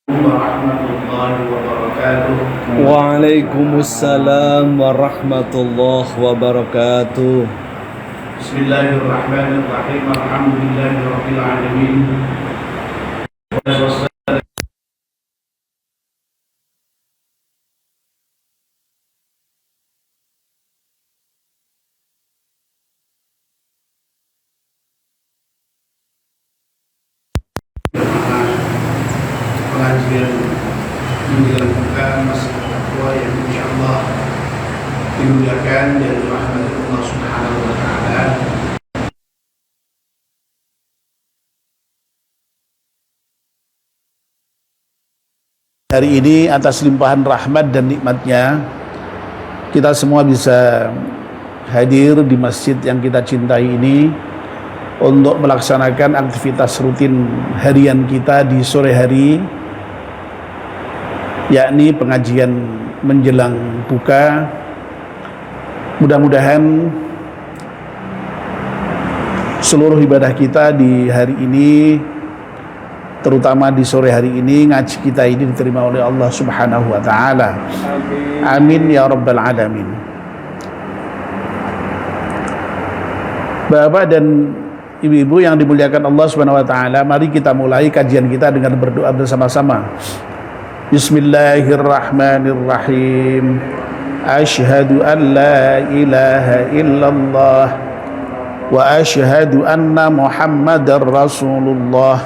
warahmatullahi wabarakatuh. Waalaikumsalam warahmatullahi wabarakatuh. Bismillahirrahmanirrahim. Alhamdulillahirabbil alamin. Pengajian menjelang buka masih takwa yang insyaallah dimuliakan dari rahmat Allah Subhanahu wa taala. Hari ini atas limpahan rahmat dan nikmatnya kita semua bisa hadir di masjid yang kita cintai ini untuk melaksanakan aktivitas rutin harian kita di sore hari, yakni pengajian menjelang buka. Mudah-mudahan seluruh ibadah kita di hari ini, terutama di sore hari ini, ngaji kita ini diterima oleh Allah Subhanahu wa taala. Amin ya rabbal alamin. Bapak dan ibu-ibu yang dimuliakan Allah Subhanahu wa taala, mari kita mulai kajian kita dengan berdoa bersama-sama. Bismillahirrahmanirrahim. Asyhadu an la ilaha illallah wa asyhadu anna Muhammadar Rasulullah.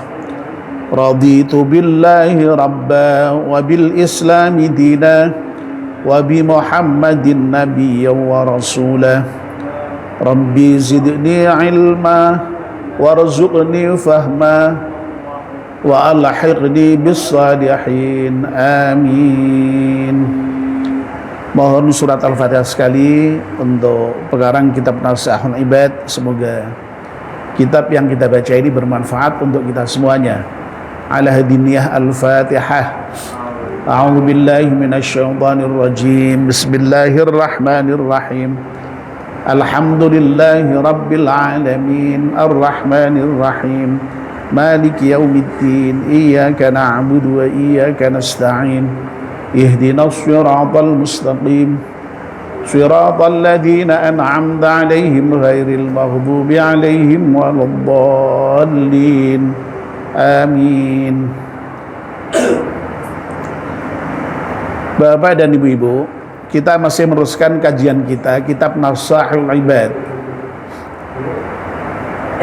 Raditu billahi rabba wa bil islami dina wa bi Muhammadin nabiyyan wa rasulah. Rabbi zidni ilma warzuqni fahma wa alhiqni bis salihin. Amin. Mohon surat Al-Fatihah sekali untuk pengarang kitab Nasihatul Ibad. Semoga kitab yang kita baca ini bermanfaat untuk kita semuanya. Ala hadiniyah Al-Fatihah. A'udzu billahi minasyaitonir rajim. Bismillahirrahmanirrahim. Alhamdulillahi rabbil alamin. Arrahmanir rahim. Maliki yaumiddin. Iyyaka na'budu wa iyyaka nasta'in. Ihdinas siratal mustaqim. Siratal ladzina an'amta 'alaihim ghairil maghdubi 'alaihim waladdallin. Amin. Bapak dan ibu-ibu, kita masih meneruskan kajian kita kitab Nasihatul Ibad.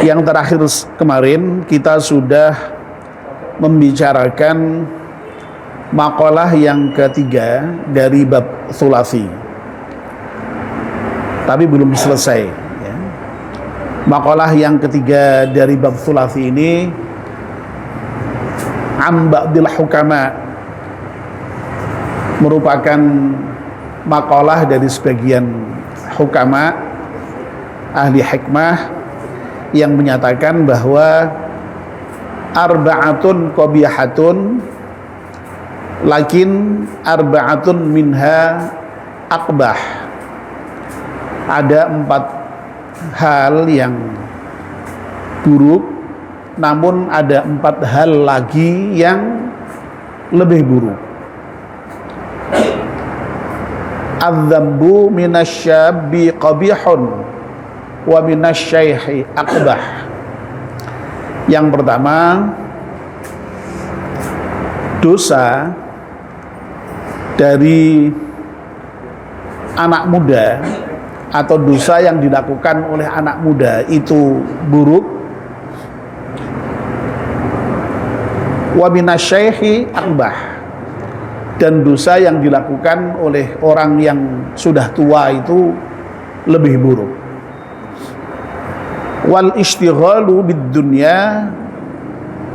Yang terakhir kemarin kita sudah membicarakan makalah yang ketiga dari bab thulathi, tapi belum selesai ya. Makalah yang ketiga dari bab thulathi ini am ba'dil hukama, merupakan makalah dari sebagian hukama, ahli hikmah, yang menyatakan bahwa arba'atun qabihatun lakin arba'atun minha aqbah. Ada 4 hal yang buruk, namun ada 4 hal lagi yang lebih buruk. Adz-dzambu minasyabbi qabihun wa minasyaikhi aqbah. Yang pertama, dosa dari anak muda atau dosa yang dilakukan oleh anak muda itu buruk. Wa minasyaikhi aqbah, dan dosa yang dilakukan oleh orang yang sudah tua itu lebih buruk. Wal istighalu bid dunya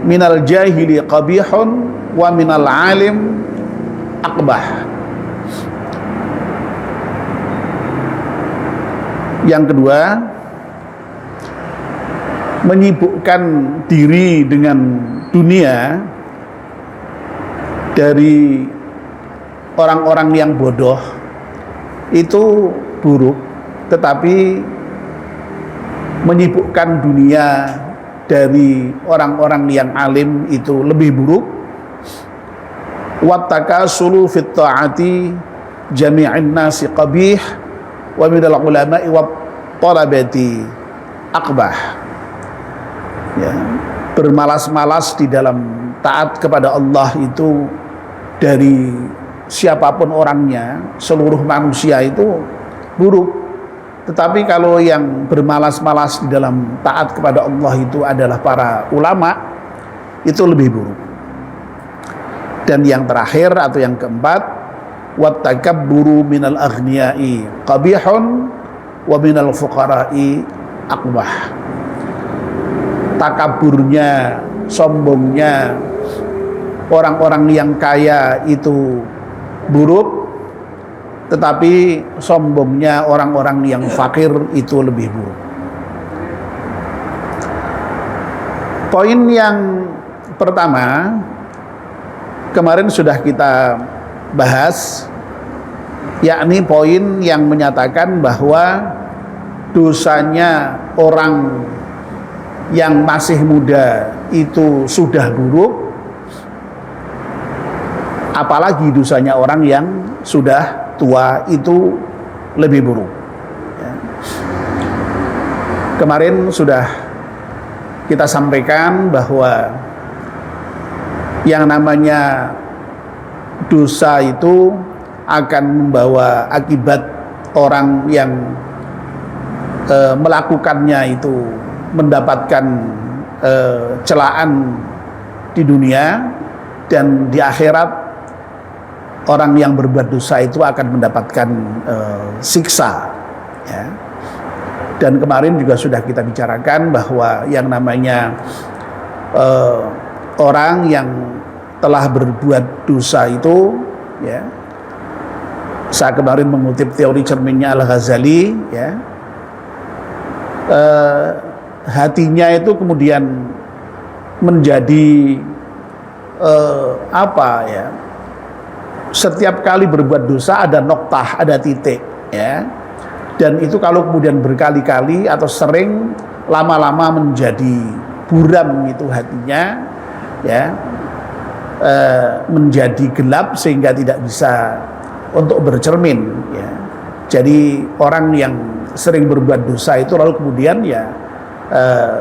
minal jahili qabihun wa minal alim aqbah. Yang kedua, menyibukkan diri dengan dunia dari orang-orang yang bodoh itu buruk, tetapi menyibukkan dunia dari orang-orang yang alim itu lebih buruk. Wattakasulu fit ta'ati jami'in nasi qabih wa minal ulama'i wa talabati aqbah. Ya, bermalas-malas di dalam taat kepada Allah itu dari siapapun orangnya, seluruh manusia itu buruk. Tetapi kalau yang bermalas-malas di dalam taat kepada Allah itu adalah para ulama, itu lebih buruk. Dan yang terakhir atau yang keempat, wattakabburu minal aghniyai qabihun wa minal fuqara'i aqbah. Takaburnya, sombongnya orang-orang yang kaya itu buruk, tetapi sombongnya orang-orang yang fakir itu lebih buruk. Poin yang pertama kemarin sudah kita bahas, yakni poin yang menyatakan bahwa dosanya orang yang masih muda itu sudah buruk, apalagi dosanya orang yang sudah tua itu lebih buruk. Ya. Kemarin sudah kita sampaikan bahwa yang namanya dosa itu akan membawa akibat orang yang melakukannya itu mendapatkan celaan di dunia, dan di akhirat orang yang berbuat dosa itu akan mendapatkan siksa. Ya. Dan kemarin juga sudah kita bicarakan bahwa yang namanya orang yang telah berbuat dosa itu, ya, saya kemarin mengutip teori cerminnya Al-Ghazali, ya, hatinya itu kemudian menjadi apa ya, setiap kali berbuat dosa ada noktah, ada titik, ya, dan itu kalau kemudian berkali-kali atau sering, lama-lama menjadi buram itu hatinya, ya, menjadi gelap sehingga tidak bisa untuk bercermin, ya. Jadi orang yang sering berbuat dosa itu lalu kemudian ya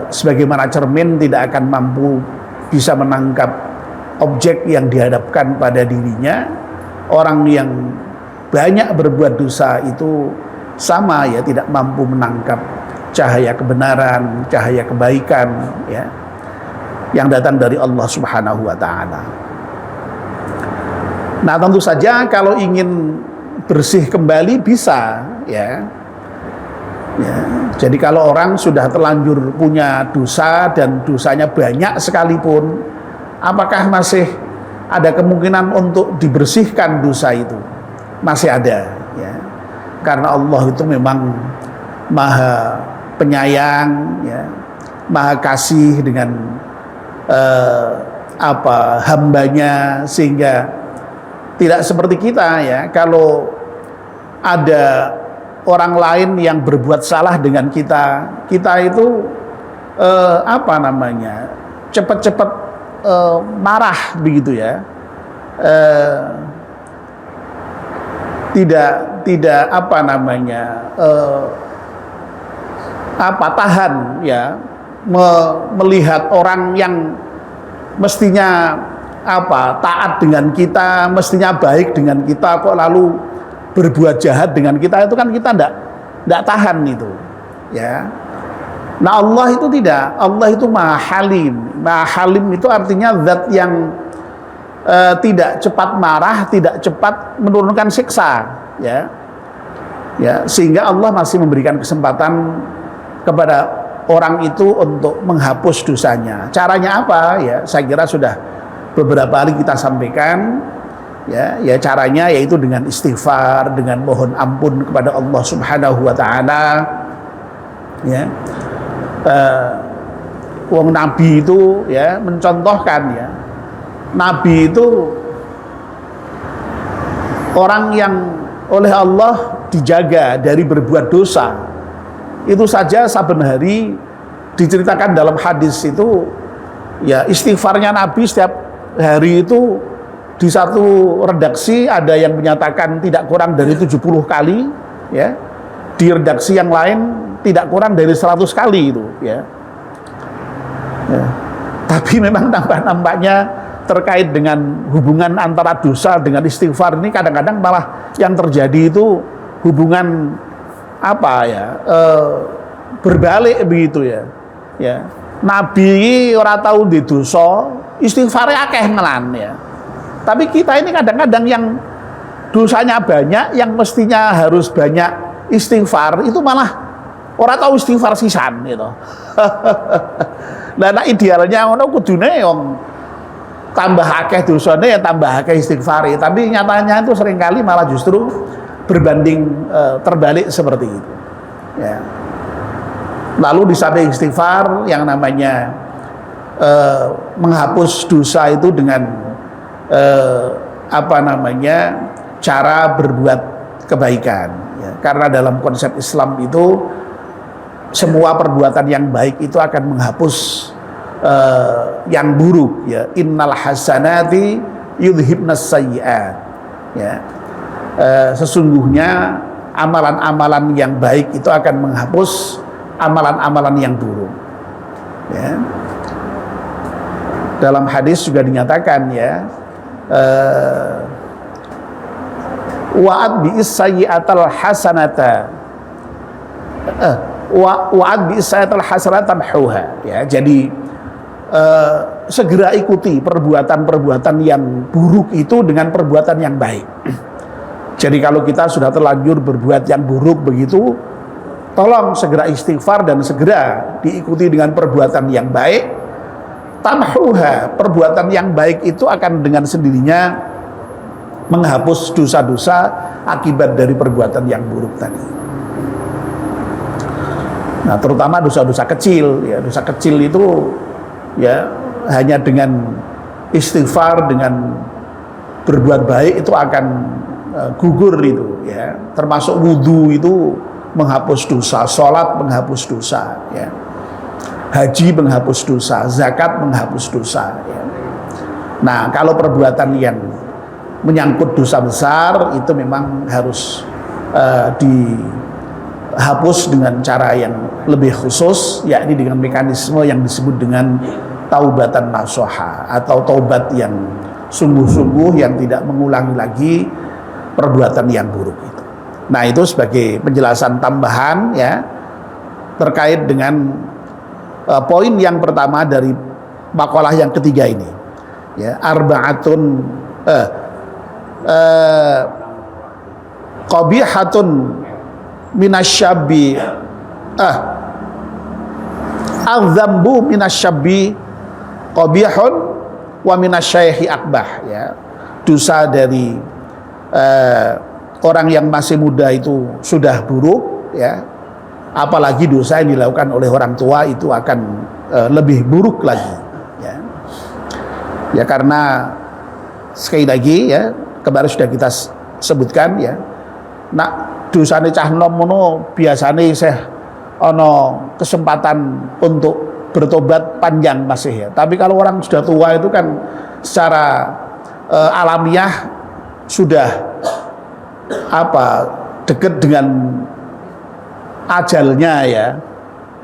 sebagaimana cermin tidak akan mampu bisa menangkap objek yang dihadapkan pada dirinya. Orang yang banyak berbuat dosa itu sama, ya, tidak mampu menangkap cahaya kebenaran, cahaya kebaikan, ya, yang datang dari Allah Subhanahu wa taala. Nah, tentu saja kalau ingin bersih kembali bisa, ya. Ya, jadi kalau orang sudah terlanjur punya dosa dan dosanya banyak sekalipun, apakah masih ada kemungkinan untuk dibersihkan dosa itu? Masih ada, ya. Karena Allah itu memang Maha Penyayang, ya, Maha Kasih dengan hambanya, sehingga tidak seperti kita, ya. Kalau ada orang lain yang berbuat salah dengan kita itu cepat-cepat marah begitu, ya. Tidak tahan, ya, melihat orang yang mestinya taat dengan kita, mestinya baik dengan kita, kok lalu berbuat jahat dengan kita, itu kan kita tidak tahan itu, ya. Nah, Allah itu tidak, Allah itu Maha Halim. Maha Halim itu artinya zat yang tidak cepat marah, tidak cepat menurunkan siksa, ya. Ya, sehingga Allah masih memberikan kesempatan kepada orang itu untuk menghapus dosanya. Caranya apa? Ya, saya kira sudah beberapa kali kita sampaikan. Ya, caranya yaitu dengan istighfar, dengan mohon ampun kepada Allah Subhanahu wa taala. Ya. Wong Nabi itu, ya, mencontohkan, ya. Nabi itu orang yang oleh Allah dijaga dari berbuat dosa. Itu saja saben hari diceritakan dalam hadis itu, ya, istighfarnya Nabi setiap hari itu di satu redaksi ada yang menyatakan tidak kurang dari 70 kali, ya. Di redaksi yang lain tidak kurang dari 100 kali itu, ya. Ya. Tapi memang nampaknya terkait dengan hubungan antara dosa dengan istighfar ini kadang-kadang malah yang terjadi itu hubungan apa ya, berbalik begitu ya. Ya. Nabi ora tahu di dosa, istighfarnya akeh ngelan ya. Tapi kita ini kadang-kadang yang dosanya banyak, yang mestinya harus banyak istighfar, itu malah ora tahu istighfar sisan gitu. Nah, idealnya ngono kudune wong tambah akeh dosane ya tambah akeh istighfari, tapi nyatanya itu seringkali malah justru berbanding terbalik seperti itu. Ya. Lalu di samping istighfar yang namanya menghapus dosa itu dengan cara berbuat kebaikan, ya. Karena dalam konsep Islam itu semua perbuatan yang baik itu akan menghapus yang buruk, ya. Innal hasanati yudhibnas sayyi'at, ya. Sesungguhnya amalan-amalan yang baik itu akan menghapus amalan-amalan yang buruk, ya. Dalam hadis juga dinyatakan, ya, wa'ad bi'is sayyi'atal hasanata wa'ad bi'is sayyi'atal hasanata tamhuha, ya. Jadi segera ikuti perbuatan-perbuatan yang buruk itu dengan perbuatan yang baik. Jadi kalau kita sudah terlanjur berbuat yang buruk begitu, tolong segera istighfar dan segera diikuti dengan perbuatan yang baik. Tamhuha, perbuatan yang baik itu akan dengan sendirinya menghapus dosa-dosa akibat dari perbuatan yang buruk tadi. Nah, terutama dosa-dosa kecil, ya. Dosa kecil itu, ya, hanya dengan istighfar, dengan berbuat baik itu akan gugur itu, ya. Termasuk wudhu itu menghapus dosa, sholat menghapus dosa, ya. Haji menghapus dosa, zakat menghapus dosa, ya. Nah, kalau perbuatan yang menyangkut dosa besar itu memang harus dihapus dengan cara yang lebih khusus, yakni dengan mekanisme yang disebut dengan taubatan nasuha, atau taubat yang sungguh-sungguh yang tidak mengulangi lagi perbuatan yang buruk itu. Nah, itu sebagai penjelasan tambahan, ya, terkait dengan poin yang pertama dari makalah yang ketiga ini, ya, arba'atun qabihatun minasyabbi adzambu minasyabbi qabihun wa minasyaikhi akbah, ya. Dosa dari orang yang masih muda itu sudah buruk, ya. Apalagi dosa yang dilakukan oleh orang tua itu akan lebih buruk lagi, ya. Ya, karena sekali lagi, ya, kemarin sudah kita sebutkan, ya, nak dosane cah nom mono biasane isih ana kesempatan untuk bertobat panjang masih, ya. Tapi kalau orang sudah tua itu kan secara alamiah sudah dekat dengan ajalnya, ya.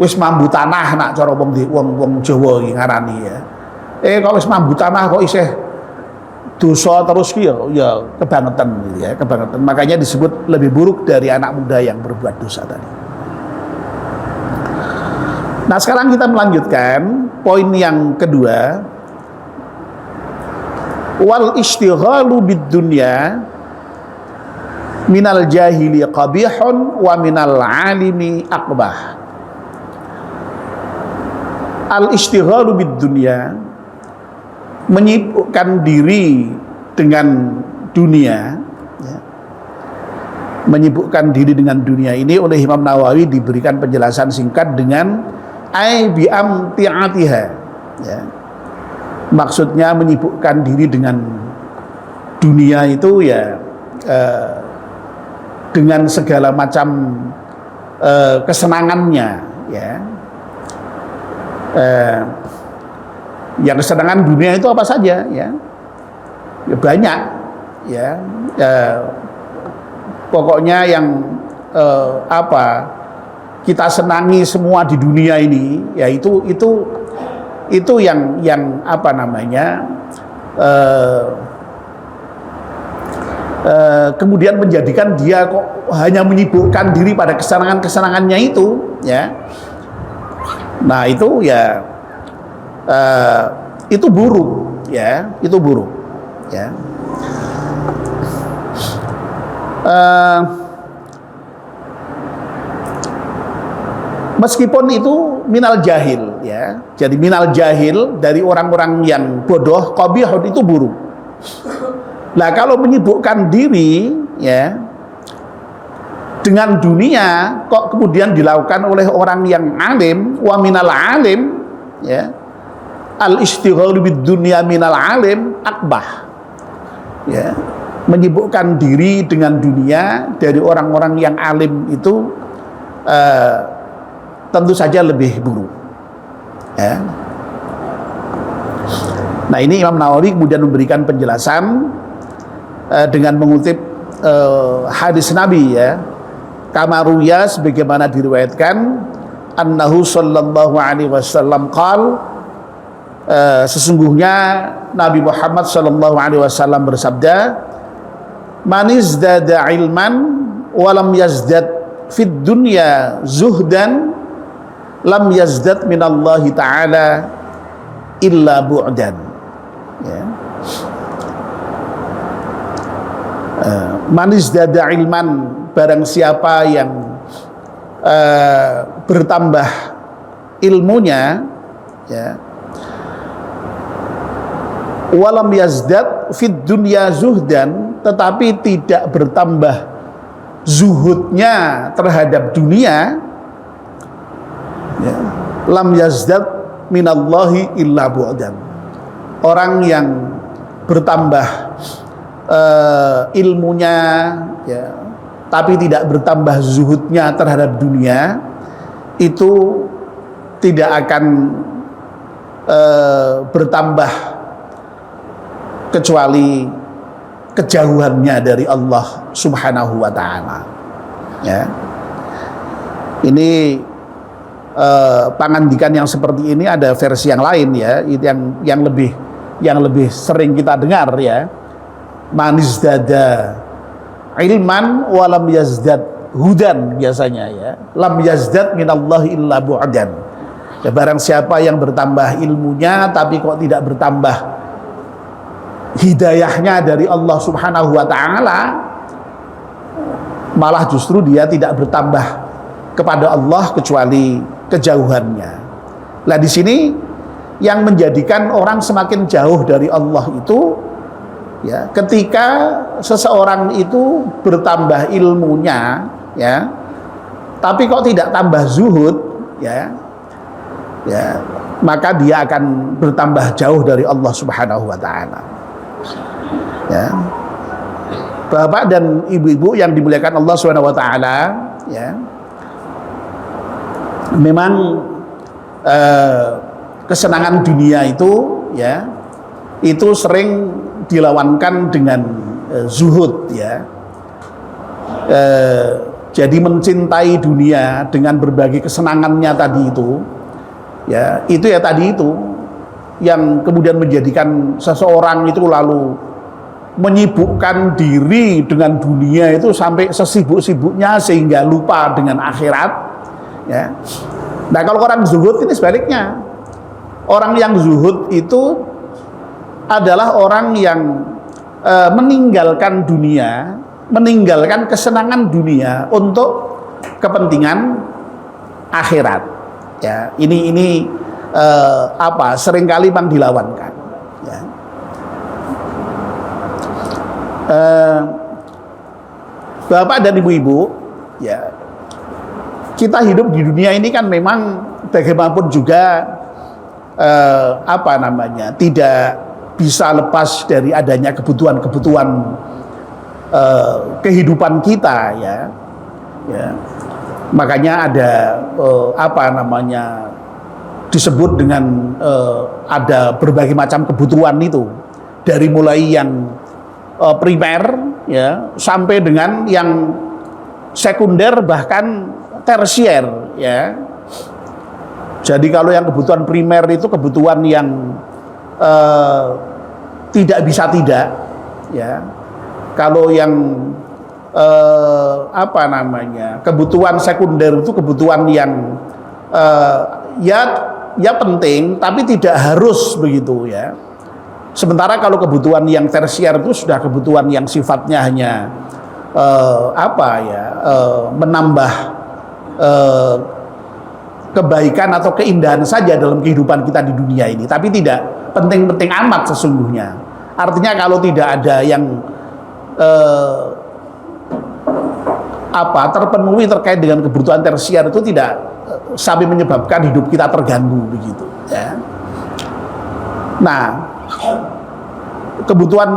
Wis mambu tanah nak cara wong Jawa iki ngarani, ya. Kalau wis mambu tanah kok isih dosa terus ki, ya kebangetan, ya, kebangetan. Makanya disebut lebih buruk dari anak muda yang berbuat dosa tadi. Nah, sekarang kita melanjutkan poin yang kedua. Wal istighalu bid dunya minal jahili qabihun wa minal alimi akbah. Al istighalu bid dunya, menyibukkan diri dengan dunia, ya. Menyibukkan diri dengan dunia ini oleh Imam Nawawi diberikan penjelasan singkat dengan ai bi amtiatiha, ya. Maksudnya menyibukkan diri dengan dunia itu, ya, dengan segala macam kesenangannya, ya. Ya, kesenangan dunia itu apa saja, ya. Ya, banyak ya, pokoknya yang kita senangi semua di dunia ini, ya itu yang apa namanya, kemudian menjadikan dia kok hanya menyibukkan diri pada kesenangannya itu, ya. Nah itu ya, itu buruk, ya, itu buruk, ya. Meskipun itu minal jahil, ya, jadi minal jahil dari orang-orang yang bodoh, qabihun itu buruk. Nah kalau menyibukkan diri, ya, dengan dunia kok kemudian dilakukan oleh orang yang alim, wa minal alim, ya, al istighalu bid dunya minal alim akbah, ya, menyibukkan diri dengan dunia dari orang-orang yang alim itu tentu saja lebih buruk, ya. Nah ini Imam Nawawi kemudian memberikan penjelasan dengan mengutip hadis Nabi, ya, kama ruya, sebagaimana diriwayatkan, annahu sallallahu alaihi wasallam qal, sesungguhnya Nabi Muhammad sallallahu alaihi wasallam bersabda, man izdada ilman walam yazdad fid dunya zuhdan lam yazdad minallahi ta'ala illa bu'dan, ya. Man izdada ilman, barang siapa yang bertambah ilmunya, ya, walam yazdad fid dunya zuhdan, tetapi tidak bertambah zuhudnya terhadap dunia, ya, lam yazdad minallahi illa bu'dan. Orang yang bertambah ilmunya, ya, tapi tidak bertambah zuhudnya terhadap dunia, itu tidak akan bertambah kecuali kejauhannya dari Allah Subhanahu wa ta'ala, ya. Ini pangandikan yang seperti ini ada versi yang lain, ya, yang lebih sering kita dengar, ya. Man izdada ilman walam yazdad hudan, biasanya, ya, lam yazdad minallahi illa bu'dan. Ya, barang siapa yang bertambah ilmunya tapi kok tidak bertambah hidayahnya dari Allah Subhanahu wa ta'ala, malah justru dia tidak bertambah kepada Allah kecuali kejauhannya. Nah di sini yang menjadikan orang semakin jauh dari Allah itu, ya, ketika seseorang itu bertambah ilmunya, ya, tapi kok tidak tambah zuhud, ya, ya, maka dia akan bertambah jauh dari Allah Subhanahu wa ta'ala, ya. Bapak dan ibu-ibu yang dimuliakan Allah Subhanahu wa ta'ala, ya, memang kesenangan dunia itu, ya, itu sering dilawankan dengan zuhud, ya. Jadi mencintai dunia dengan berbagai kesenangannya tadi itu, ya, itu ya tadi itu yang kemudian menjadikan seseorang itu lalu menyibukkan diri dengan dunia itu sampai sesibuk-sibuknya sehingga lupa dengan akhirat, ya. Nah kalau orang zuhud ini sebaliknya, orang yang zuhud itu adalah orang yang meninggalkan dunia, meninggalkan kesenangan dunia untuk kepentingan akhirat, ya. Ini seringkali memang dilawankan, ya. Bapak dan ibu-ibu, ya, kita hidup di dunia ini kan memang bagaimanapun juga tidak bisa lepas dari adanya kebutuhan-kebutuhan kehidupan kita, ya. Ya. Makanya ada disebut dengan ada berbagai macam kebutuhan itu. dari mulai yang primer ya sampai dengan yang sekunder bahkan tersier ya. Jadi kalau yang kebutuhan primer itu kebutuhan yang tidak bisa tidak ya. Kalau yang kebutuhan sekunder itu kebutuhan yang ya penting tapi tidak harus begitu ya. Sementara kalau kebutuhan yang tersier itu sudah kebutuhan yang sifatnya hanya menambah kebaikan atau keindahan saja dalam kehidupan kita di dunia ini, tapi tidak penting-penting amat sesungguhnya. Artinya kalau tidak ada yang terpenuhi terkait dengan kebutuhan tersier itu tidak sampai menyebabkan hidup kita terganggu begitu ya. Nah, kebutuhan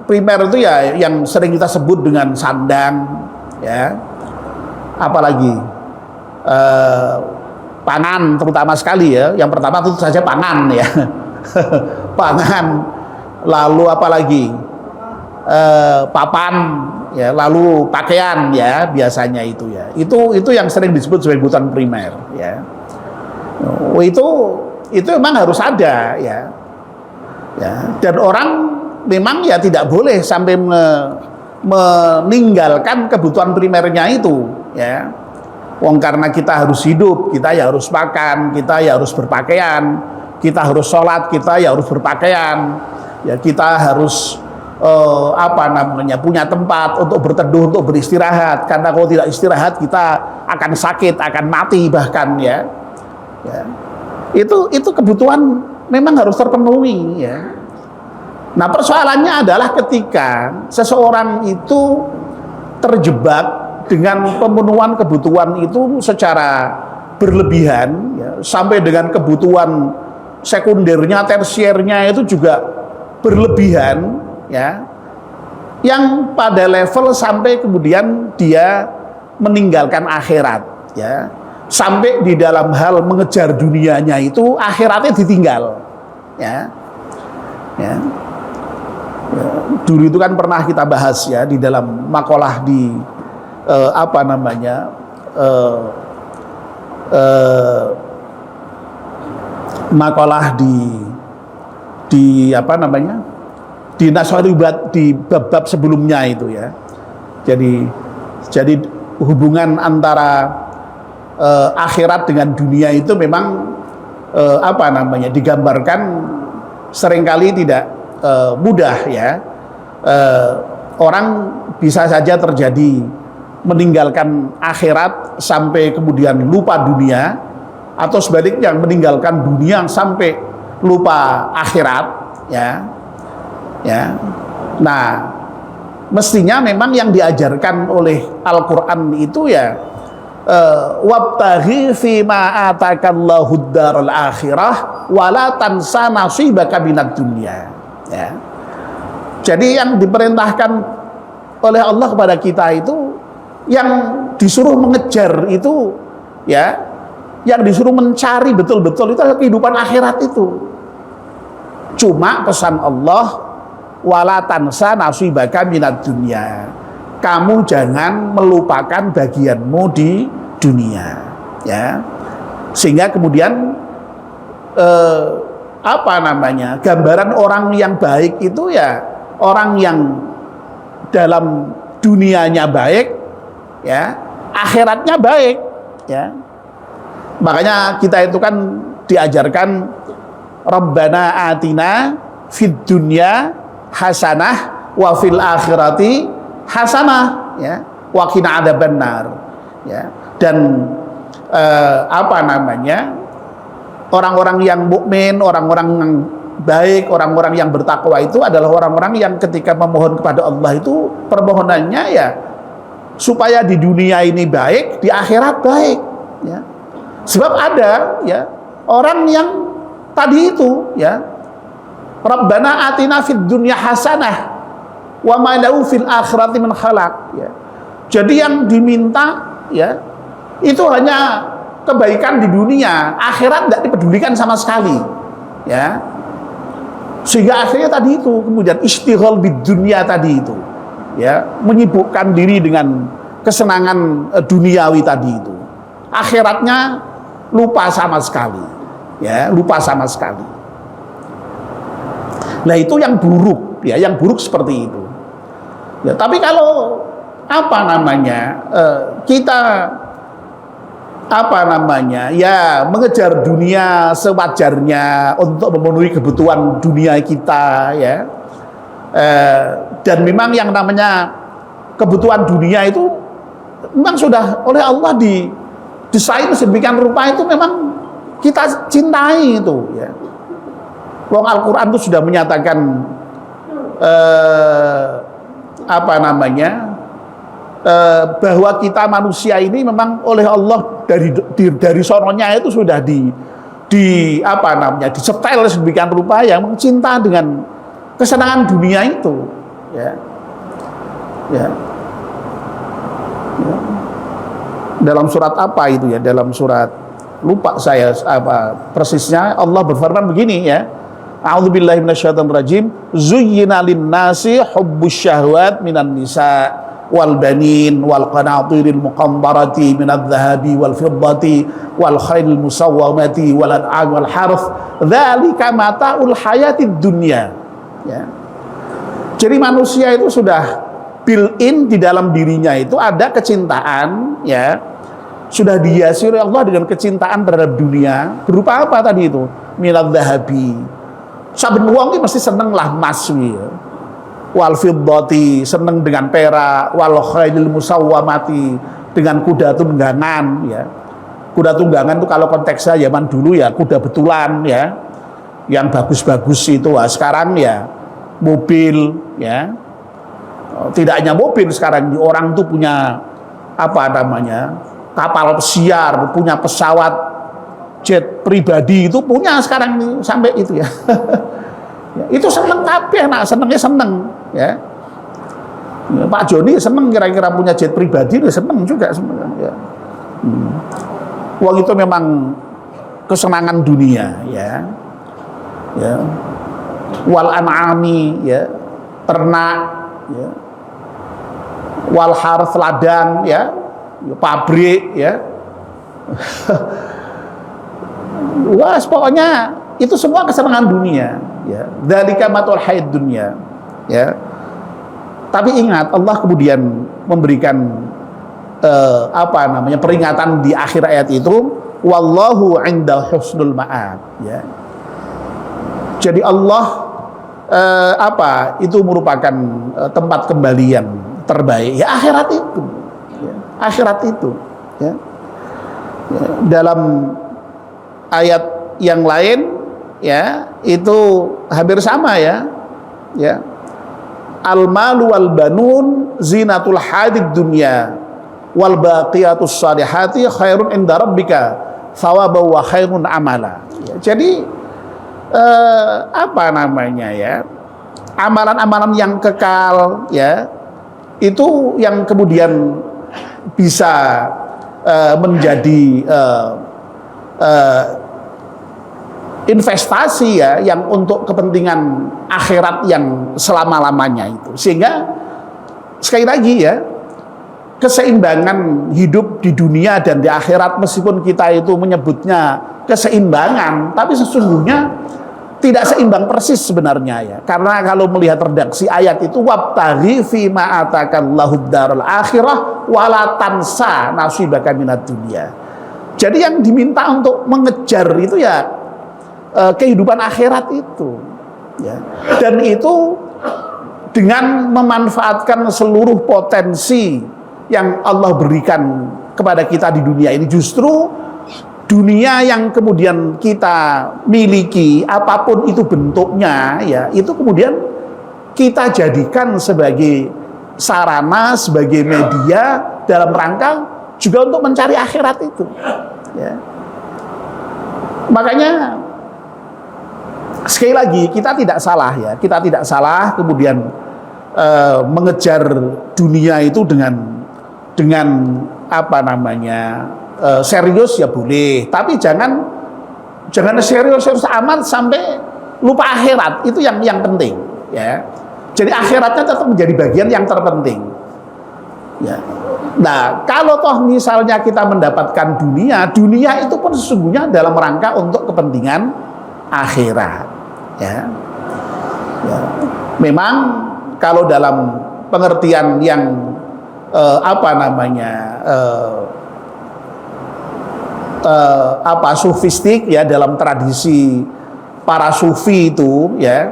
primer itu ya yang sering kita sebut dengan sandang ya, apalagi pangan terutama sekali ya. Yang pertama tentu saja pangan ya. Pangan, lalu apalagi papan ya, lalu pakaian ya, biasanya itu ya. Itu yang sering disebut sebagai kebutuhan primer ya. Itu memang harus ada ya. Ya, dan orang memang ya tidak boleh sampai meninggalkan kebutuhan primernya itu ya. Wong karena kita harus hidup, kita ya harus makan, kita ya harus berpakaian, kita harus sholat, kita ya harus berpakaian, ya kita harus punya tempat untuk berteduh, untuk beristirahat. Karena kalau tidak istirahat kita akan sakit, akan mati bahkan ya. Ya. Itu kebutuhan memang harus terpenuhi ya. Nah, persoalannya adalah ketika seseorang itu terjebak dengan pemenuhan kebutuhan itu secara berlebihan ya, sampai dengan kebutuhan sekundernya, tersiernya itu juga berlebihan ya, yang pada level sampai kemudian dia meninggalkan akhirat ya, sampai di dalam hal mengejar dunianya itu akhiratnya ditinggal ya. Ya. Ya, dulu itu kan pernah kita bahas ya di dalam makalah di makalah di Nasaribat di bab-bab sebelumnya itu ya. Jadi hubungan antara akhirat dengan dunia itu memang digambarkan seringkali tidak mudah ya. Orang bisa saja terjadi meninggalkan akhirat sampai kemudian lupa dunia, atau sebaliknya meninggalkan dunia sampai lupa akhirat ya. Nah, mestinya memang yang diajarkan oleh Al-Qur'an itu ya wabtaghi fima atakallahu daral akhirah wala tansa nasibaka minad dunya ya. Jadi yang diperintahkan oleh Allah kepada kita itu, yang disuruh mengejar itu ya, yang disuruh mencari betul-betul itu adalah kehidupan akhirat itu. Cuma pesan Allah, wala tansa nasibaka minad dunya, kamu jangan melupakan bagianmu di dunia ya. Sehingga kemudian gambaran orang yang baik itu ya orang yang dalam dunianya baik ya, akhiratnya baik ya. Makanya kita itu kan diajarkan Rabbana atina fid dunya hasanah wa fil akhirati hasanah ya, wa qina adzabannar ya. Dan orang-orang yang mukmin, orang-orang yang baik, orang-orang yang bertakwa itu adalah orang-orang yang ketika memohon kepada Allah itu permohonannya ya supaya di dunia ini baik, di akhirat baik ya. Sebab ada ya orang yang tadi itu ya, Rabbana atina fid dunya hasanah wa ma lahu fil akhirati min khalaq ya. Jadi yang diminta ya itu hanya kebaikan di dunia, akhirat tidak dipedulikan sama sekali ya. Sehingga akhirnya tadi itu kemudian istighol bid dunia tadi itu, ya, menyibukkan diri dengan kesenangan duniawi tadi itu. Akhiratnya lupa sama sekali, ya, lupa sama sekali. Nah itu yang buruk, ya, yang buruk seperti itu. Ya, tapi kalau apa namanya kita ya mengejar dunia sewajarnya untuk memenuhi kebutuhan dunia kita, ya, dan memang yang namanya kebutuhan dunia itu memang sudah oleh Allah didesain sedemikian rupa, itu memang kita cintai itu, ya. Wong Al-Quran itu sudah menyatakan bahwa kita manusia ini memang oleh Allah dari sononya itu sudah disetel sedemikian rupa yang cinta dengan kesenangan dunia itu, ya. Ya. Ya. Dalam surat apa itu, ya, dalam surat lupa saya persisnya, Allah berfirman begini, ya. A'udzubillahi minasyaitonir rajim. Zuyyina lin-nasi hubbus syahwat minan nisa wal banin wal qanatiril muqantarati minadh dhahabi wal fiddati wal khailil musawwamati wal an'am wal harth dzalika mata'ul hayatid dunya, ya. Jadi manusia itu sudah built-in di dalam dirinya itu ada kecintaan, ya. Sudah dihiasi oleh Allah dengan kecintaan terhadap dunia. Berupa apa tadi itu? Minadh dhahabi. Saben wong iki mesti seneng lah emas, ya. Wal fiddati, seneng dengan perak, wal khailil musawwamati, dengan kuda tunggangan, ya. Kuda tunggangan itu kalau konteksnya zaman dulu, ya, kuda betulan, ya, yang bagus-bagus itu. Wah, sekarang ya mobil, ya. Tidak hanya mobil, sekarang orang tuh punya kapal pesiar, punya pesawat jet pribadi, itu punya sekarang nih, sampai itu, ya. Ya, itu seneng kabeh, nak senengnya seneng, ya. Ya, Pak Joni seneng kira-kira punya jet pribadi, dia seneng juga sebenarnya, ya. Uang itu memang kesenangan dunia, ya. Ya. Wal an'ami, ya, ternak, ya. Wal harth, ladang, ya, pabrik, ya. Wah, pokoknya itu semua kesenangan dunia, ya. Dzalika matul hayat dunia, ya. Tapi ingat, Allah kemudian memberikan peringatan di akhir ayat itu, wallahu 'inda husnul ma'ab, ya. Jadi Allah itu merupakan tempat kembalian terbaik, ya, akhirat itu, ya. Akhirat itu, ya. Ya, dalam ayat yang lain, ya, itu hampir sama, ya. Ya. Al-malu wal banun zinatul hadid dunya wal baqiyatus salihati khairun inda rabbika thawaban wa khairun amala. Ya, jadi ya, amalan-amalan yang kekal, ya, itu yang kemudian bisa menjadi investasi, ya, yang untuk kepentingan akhirat yang selama-lamanya itu. Sehingga sekali lagi, ya, keseimbangan hidup di dunia dan di akhirat, meskipun kita itu menyebutnya keseimbangan, tapi sesungguhnya tidak seimbang persis sebenarnya, ya. Karena kalau melihat redaksi ayat itu, wabtaghi fi ma atakallahu darul akhirah wala tansa nasibaka minad dunya. Jadi yang diminta untuk mengejar itu, ya, kehidupan akhirat itu, ya. Dan itu dengan memanfaatkan seluruh potensi yang Allah berikan kepada kita di dunia ini. Justru dunia yang kemudian kita miliki, apapun itu bentuknya, ya, itu kemudian kita jadikan sebagai sarana, sebagai media dalam rangka juga untuk mencari akhirat itu, ya. Makanya sekali lagi, kita tidak salah, ya, kita tidak salah kemudian mengejar dunia itu dengan serius, ya boleh, tapi jangan serius amat sampai lupa akhirat, itu yang penting, ya. Jadi akhiratnya tetap menjadi bagian yang terpenting, ya. Nah, kalau toh misalnya kita mendapatkan dunia itu pun sesungguhnya dalam rangka untuk kepentingan akhirat, ya. Ya. Memang kalau dalam pengertian yang sufistik, ya, dalam tradisi para sufi itu, ya,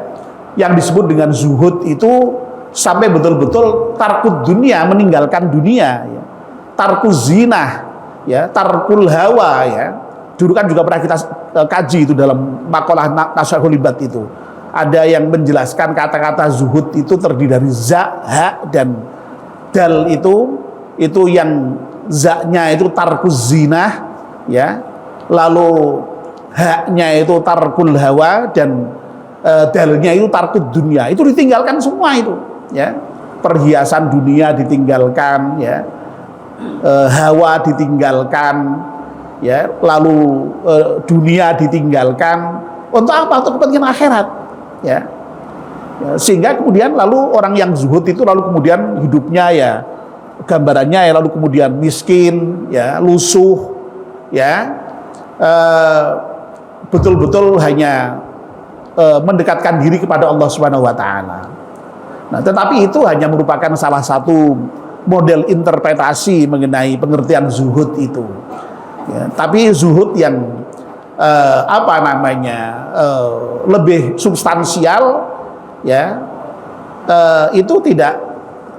yang disebut dengan zuhud itu sampai betul-betul tarkud dunia, meninggalkan dunia, ya. Tarkuz zinah, ya, tarkul hawa, ya. Dulu kan juga pernah kita kaji itu dalam makalah Nashihul Ibad itu. Ada yang menjelaskan kata-kata zuhud itu terdiri dari za, ha, dan dal. Itu yang za-nya itu tarkuz zinah, ya. Lalu ha-nya itu tarkul hawa, dan dalnya itu tarkud dunia. Itu ditinggalkan semua itu, ya. Perhiasan dunia ditinggalkan, ya. Hawa ditinggalkan, ya. Lalu dunia ditinggalkan untuk apa? Untuk kepentingan akhirat, ya. Sehingga kemudian lalu orang yang zuhud itu lalu kemudian hidupnya, ya, gambarannya, ya, lalu kemudian miskin, ya, lusuh, ya, betul-betul hanya mendekatkan diri kepada Allah Subhanahu wa taala. Nah, tetapi itu hanya merupakan salah satu model interpretasi mengenai pengertian zuhud itu. Ya, tapi zuhud yang lebih substansial, ya, itu tidak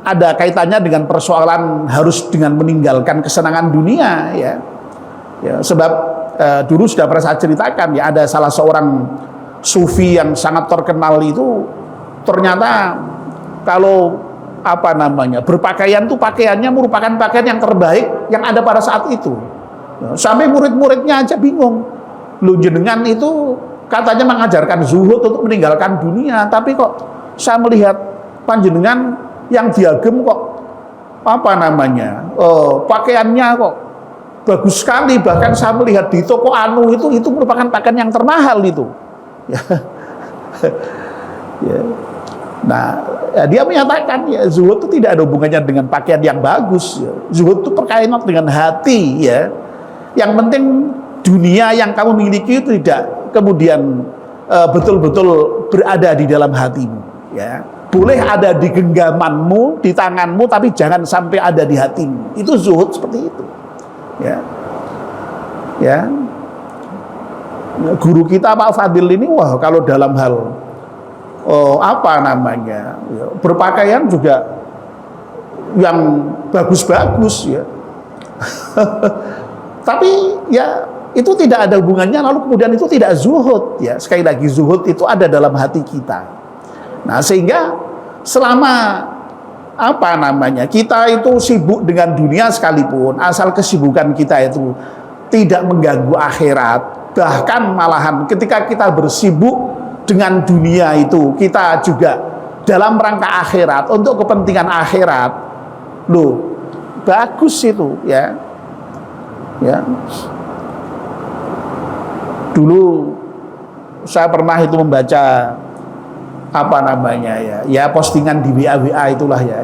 ada kaitannya dengan persoalan harus dengan meninggalkan kesenangan dunia, ya. Ya, sebab dulu sudah pernah saya ceritakan, ya, ada salah seorang sufi yang sangat terkenal itu ternyata kalau berpakaian tuh pakaiannya merupakan pakaian yang terbaik yang ada pada saat itu. Ya, sampai murid-muridnya aja bingung. Lu jenengan itu katanya mengajarkan zuhud untuk meninggalkan dunia, tapi kok saya melihat panjenengan yang diagem kok pakaiannya kok bagus sekali, bahkan saya melihat di toko anu itu merupakan pakaian yang termahal itu. Ya. Ya. Nah, ya, dia menyatakan, ya, zuhud itu tidak ada hubungannya dengan pakaian yang bagus, ya. Zuhud itu berkaitan dengan hati, ya. Yang penting dunia yang kamu miliki itu tidak kemudian betul-betul berada di dalam hatimu, ya. Boleh ada di genggamanmu, di tanganmu, tapi jangan sampai ada di hatimu. Itu zuhud seperti itu, ya. Ya. Guru kita Pak Fadil ini, wah, kalau dalam hal berpakaian juga yang bagus-bagus, ya. Tapi ya itu tidak ada hubungannya, lalu kemudian itu tidak zuhud, ya. Sekali lagi, zuhud itu ada dalam hati kita. Nah, sehingga selama kita itu sibuk dengan dunia sekalipun, asal kesibukan kita itu tidak mengganggu akhirat, bahkan malahan ketika kita bersibuk dengan dunia itu kita juga dalam rangka akhirat, untuk kepentingan akhirat, loh, bagus itu, ya. Ya. Dulu saya pernah itu membaca postingan di WA itulah, ya.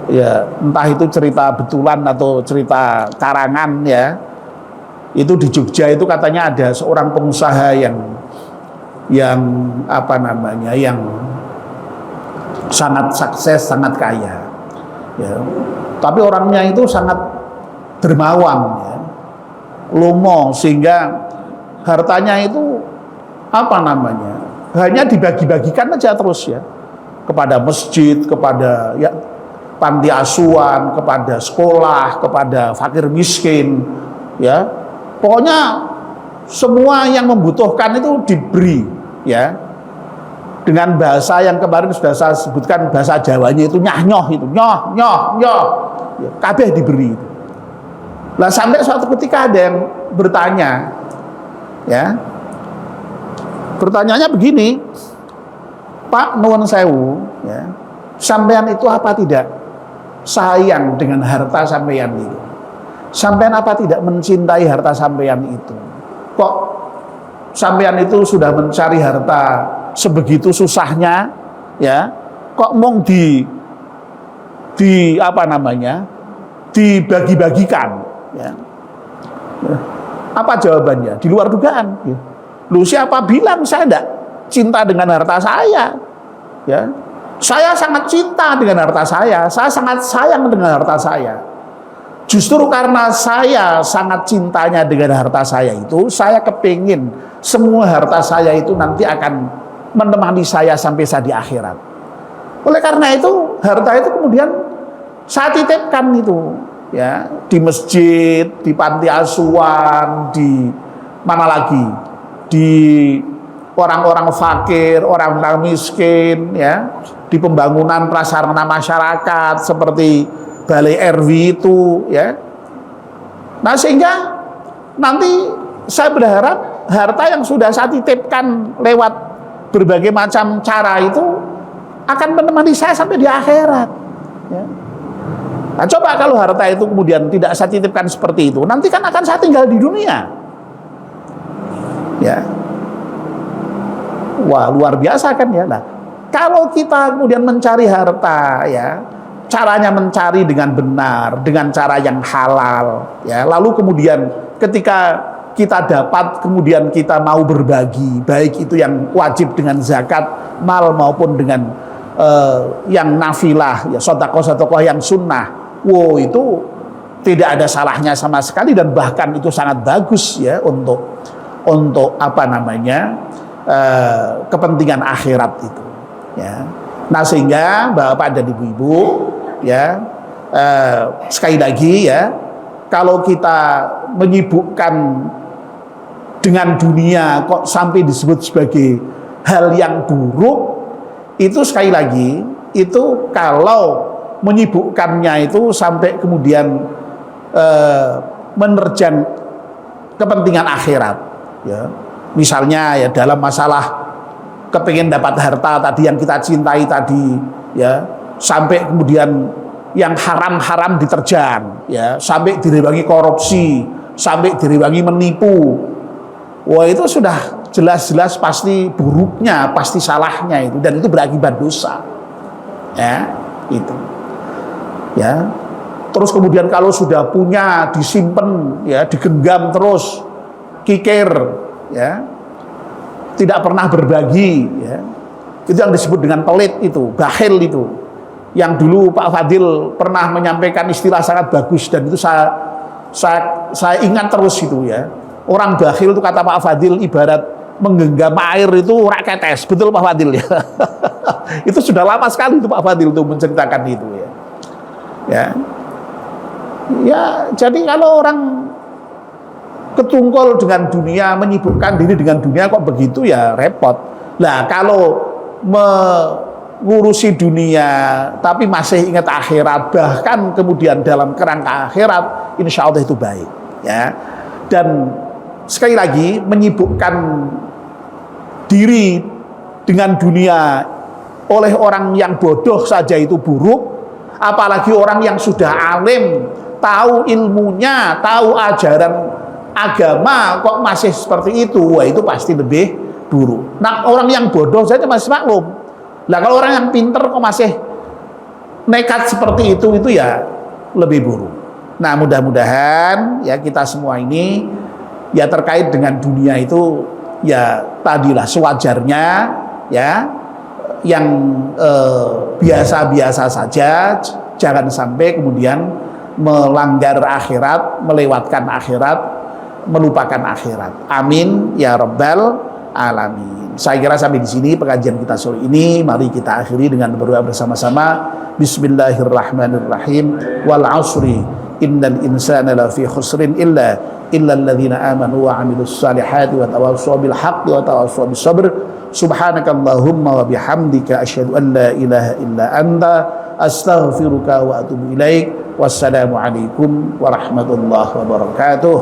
Ya, entah itu cerita betulan atau cerita karangan, ya. Itu di Jogja itu katanya ada seorang pengusaha yang sangat sukses, sangat kaya, ya. Tapi orangnya itu sangat dermawan, ya, lomo, sehingga hartanya itu hanya dibagi-bagikan aja terus, ya, kepada masjid, kepada, ya, panti asuhan, kepada sekolah, kepada fakir miskin, ya. Pokoknya semua yang membutuhkan itu diberi, ya. Dengan bahasa yang kemarin sudah saya sebutkan, bahasa Jawanya itu nyah-nyoh, itu nyoh, ya, kabeh diberi. Lah sampai suatu ketika ada yang bertanya, ya. Pertanyaannya begini, Pak nuwun sewu, ya. Sampean itu apa tidak sayang dengan harta sampean itu? Sampean apa tidak mencintai harta sampean itu? Kok sampean itu sudah mencari harta sebegitu susahnya, ya, kok mong di apa namanya, dibagi-bagikan, ya. Apa jawabannya? Di luar dugaan. Lu siapa bilang saya tidak cinta dengan harta saya? Ya, saya sangat cinta dengan harta saya sangat sayang dengan harta saya. Justru karena saya sangat cintanya dengan harta saya itu, saya kepingin semua harta saya itu nanti akan menemani saya sampai saya di akhirat. Oleh karena itu, harta itu kemudian saya titipkan itu, ya, di masjid, di panti asuhan, di mana lagi, di orang-orang fakir, orang-orang miskin, ya, di pembangunan prasarana masyarakat seperti balai RW itu, ya. Nah, sehingga nanti saya berharap harta yang sudah saya titipkan lewat berbagai macam cara itu akan menemani saya sampai di akhirat, ya. Nah, coba kalau harta itu kemudian tidak saya titipkan seperti itu, nanti kan akan saya tinggal di dunia, ya. Wah, luar biasa kan, ya. Nah, kalau kita kemudian mencari harta, ya, caranya mencari dengan benar, dengan cara yang halal, ya. Lalu kemudian ketika kita dapat, kemudian kita mau berbagi, baik itu yang wajib dengan zakat mal maupun dengan yang nafilah, ya, sedekah-sedekah yang sunnah. Wow, itu tidak ada salahnya sama sekali, dan bahkan itu sangat bagus, ya, untuk apa namanya, kepentingan akhirat itu, ya. Nah, sehingga Bapak dan Ibu-ibu, ya, sekali lagi, ya, kalau kita menyibukkan dengan dunia kok sampai disebut sebagai hal yang buruk, itu sekali lagi, itu kalau menyibukkannya itu sampai kemudian menerjang kepentingan akhirat, ya. Misalnya, ya, dalam masalah kepingin dapat harta tadi yang kita cintai tadi, ya, sampai kemudian yang haram-haram diterjang, ya, sampai direwangi korupsi, sampai direwangi menipu. Wah, itu sudah jelas-jelas pasti buruknya, pasti salahnya itu, dan itu berakibat dosa, ya, itu, ya. Terus kemudian kalau sudah punya disimpan, ya, digenggam terus, kikir, ya, tidak pernah berbagi, ya, itu yang disebut dengan pelit, itu bakhil, itu yang dulu Pak Fadil pernah menyampaikan istilah sangat bagus, dan itu saya ingat terus itu, ya. Orang bakhil itu kata Pak Fadil ibarat menggenggam air itu rak ketes, betul Pak Fadil, ya. Itu sudah lama sekali itu Pak Fadil itu menceritakan itu, ya. Ya, jadi kalau orang ketungkol dengan dunia, menyibukkan diri dengan dunia kok begitu, ya repot. Nah, kalau mengurusi dunia tapi masih ingat akhirat, bahkan kemudian dalam kerangka akhirat, insya Allah itu baik, ya. Dan sekali lagi, menyibukkan diri dengan dunia oleh orang yang bodoh saja itu buruk, apalagi orang yang sudah alim, tahu ilmunya, tahu ajaran agama kok masih seperti itu, wah, itu pasti lebih buruk. Nah, orang yang bodoh saja masih maklum. Nah, kalau orang yang pinter kok masih nekat seperti itu ya lebih buruk. Nah, mudah-mudahan, ya, kita semua ini, ya, terkait dengan dunia itu, ya, tadilah sewajarnya, ya, yang biasa-biasa saja, jangan sampai kemudian melanggar akhirat, melewatkan akhirat, melupakan akhirat. Amin ya rabbal alamin. Saya kira sampai di sini pengajian kita sore ini. Mari kita akhiri dengan berdoa bersama-sama. Bismillahirrahmanirrahim. Wal 'ashri innal insana lafi khusrin illa alladzina amanu wa 'amilus salihati wa tawassaw bil haqqi wa tawassaw bis sabr. Subhanakallahumma wa bihamdika asyhadu an la ilaha illa anta astaghfiruka wa atubu ilaik. Wassalamu alaikum warahmatullahi wabarakatuh.